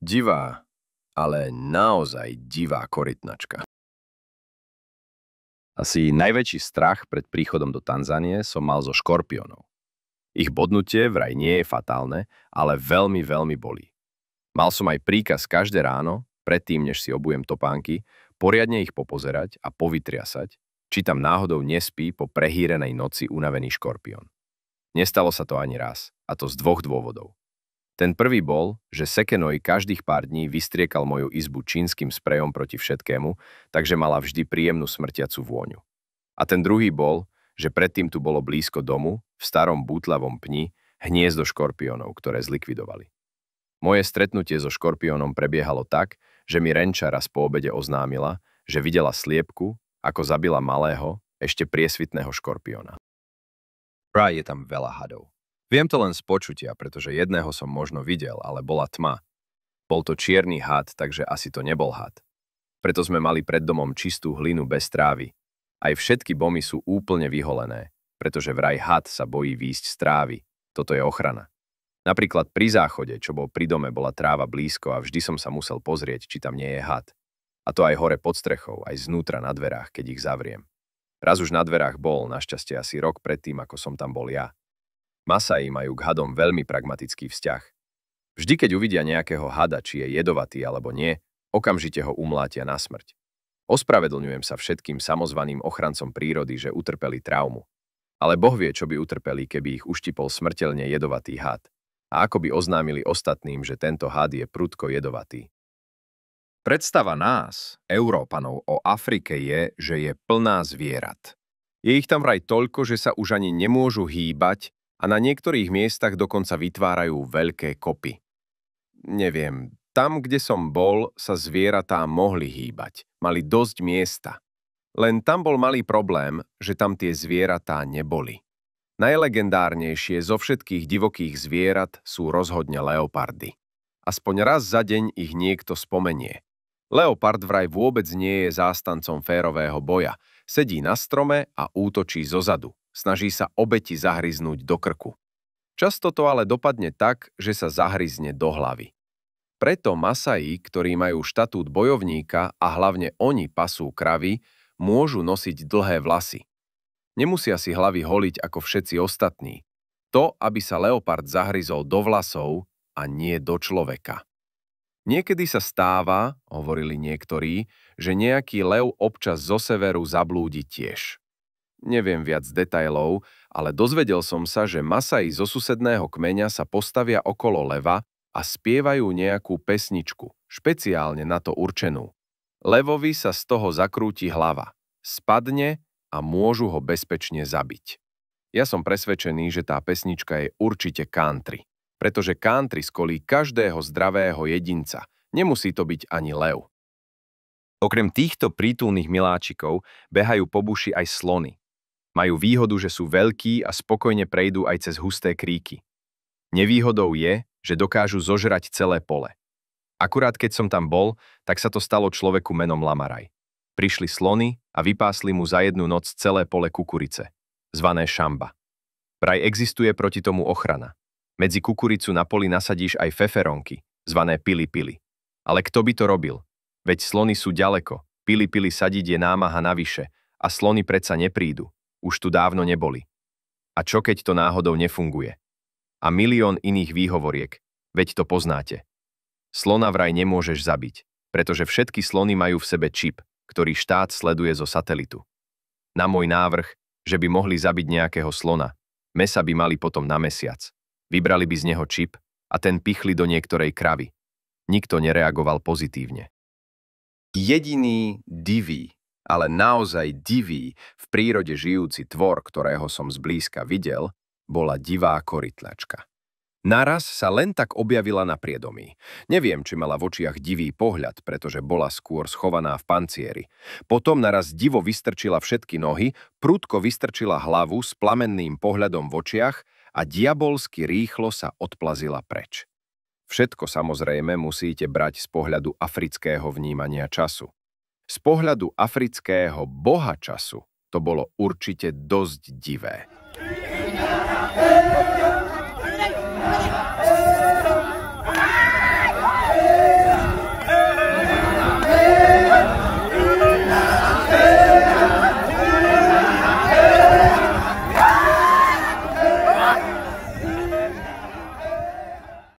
Divá, ale naozaj divá korytnačka. Asi najväčší strach pred príchodom do Tanzánie som mal zo škorpiónov. Ich bodnutie vraj nie je fatálne, ale veľmi, veľmi bolí. Mal som aj príkaz každé ráno, predtým, než si obujem topánky, poriadne ich popozerať a povytriasať, či tam náhodou nespí po prehýrenej noci unavený škorpión. Nestalo sa to ani raz, a to z dvoch dôvodov. Ten prvý bol, že Sekenoj každých pár dní vystriekal moju izbu čínskym sprejom proti všetkému, takže mala vždy príjemnú smrtiacu vôňu. A ten druhý bol, že predtým tu bolo blízko domu, v starom bútlavom pni, hniezdo škorpiónov, ktoré zlikvidovali. Moje stretnutie so škorpiónom prebiehalo tak, že mi Renča raz po obede oznámila, že videla sliepku, ako zabila malého, ešte priesvitného škorpióna. Vraj je tam veľa hadov. Viem to len z počutia, pretože jedného som možno videl, ale bola tma. Bol to čierny had, takže asi to nebol had. Preto sme mali pred domom čistú hlinu bez trávy. Aj všetky bomy sú úplne vyholené, pretože vraj had sa bojí výjsť z trávy. Toto je ochrana. Napríklad pri záchode, čo bol pri dome, bola tráva blízko a vždy som sa musel pozrieť, či tam nie je had. A to aj hore pod strechou, aj znútra na dverách, keď ich zavriem. Raz už na dverách bol, našťastie asi rok predtým, ako som tam bol ja. Masai majú k hadom veľmi pragmatický vzťah. Vždy, keď uvidia nejakého hada, či je jedovatý alebo nie, okamžite ho umlátia na smrť. Ospravedlňujem sa všetkým samozvaným ochrancom prírody, že utrpeli traumu. Ale Boh vie, čo by utrpeli, keby ich uštipol smrteľne jedovatý had. A ako by oznámili ostatným, že tento had je prudko jedovatý. Predstava nás, Európanov, o Afrike je, že je plná zvierat. Je ich tam vraj toľko, že sa už ani nemôžu hýbať, a na niektorých miestach dokonca vytvárajú veľké kopy. Neviem, tam, kde som bol, sa zvieratá mohli hýbať. Mali dosť miesta. Len tam bol malý problém, že tam tie zvieratá neboli. Najlegendárnejšie zo všetkých divokých zvierat sú rozhodne leopardy. Aspoň raz za deň ich niekto spomenie. Leopard vraj vôbec nie je zástancom férového boja. Sedí na strome a útočí zozadu. Snaží sa obeti zahryznúť do krku. Často to ale dopadne tak, že sa zahryzne do hlavy. Preto Masai, ktorí majú štatút bojovníka a hlavne oni pasú kravy, môžu nosiť dlhé vlasy. Nemusia si hlavy holiť ako všetci ostatní. To, aby sa leopard zahryzol do vlasov a nie do človeka. Niekedy sa stáva, hovorili niektorí, že nejaký lev občas zo severu zablúdi tiež. Neviem viac detailov, ale dozvedel som sa, že Masai zo susedného kmeňa sa postavia okolo leva a spievajú nejakú pesničku, špeciálne na to určenú. Levovi sa z toho zakrúti hlava, spadne a môžu ho bezpečne zabiť. Ja som presvedčený, že tá pesnička je určite country, pretože country skolí každého zdravého jedinca, nemusí to byť ani lev. Okrem týchto prítulných miláčikov behajú po buši aj slony. Majú výhodu, že sú veľkí a spokojne prejdú aj cez husté kríky. Nevýhodou je, že dokážu zožrať celé pole. Akurát keď som tam bol, tak sa to stalo človeku menom Lamaraj. Prišli slony a vypásli mu za jednu noc celé pole kukurice, zvané šamba. Vraj existuje proti tomu ochrana. Medzi kukuricu na poli nasadíš aj feferonky, zvané pili-pili. Ale kto by to robil? Veď slony sú ďaleko, pili-pili sadiť je námaha navyše a slony predsa neprídu. Už tu dávno neboli. A čo keď to náhodou nefunguje? A milión iných výhovoriek, veď to poznáte. Slona vraj nemôžeš zabiť, pretože všetky slony majú v sebe čip, ktorý štát sleduje zo satelitu. Na môj návrh, že by mohli zabiť nejakého slona, mäsa by mali potom na mesiac. Vybrali by z neho čip a ten pichli do niektorej kravy. Nikto nereagoval pozitívne. Jediný divý, ale naozaj divý, v prírode žijúci tvor, ktorého som zblízka videl, bola divá korytnačka. Naraz sa len tak objavila na priedomí. Neviem, či mala v očiach divý pohľad, pretože bola skôr schovaná v pancieri. Potom naraz divo vystrčila všetky nohy, prudko vystrčila hlavu s plamenným pohľadom v očiach a diabolsky rýchlo sa odplazila preč. Všetko samozrejme musíte brať z pohľadu afrického vnímania času. Z pohľadu afrického boha času to bolo určite dosť divé.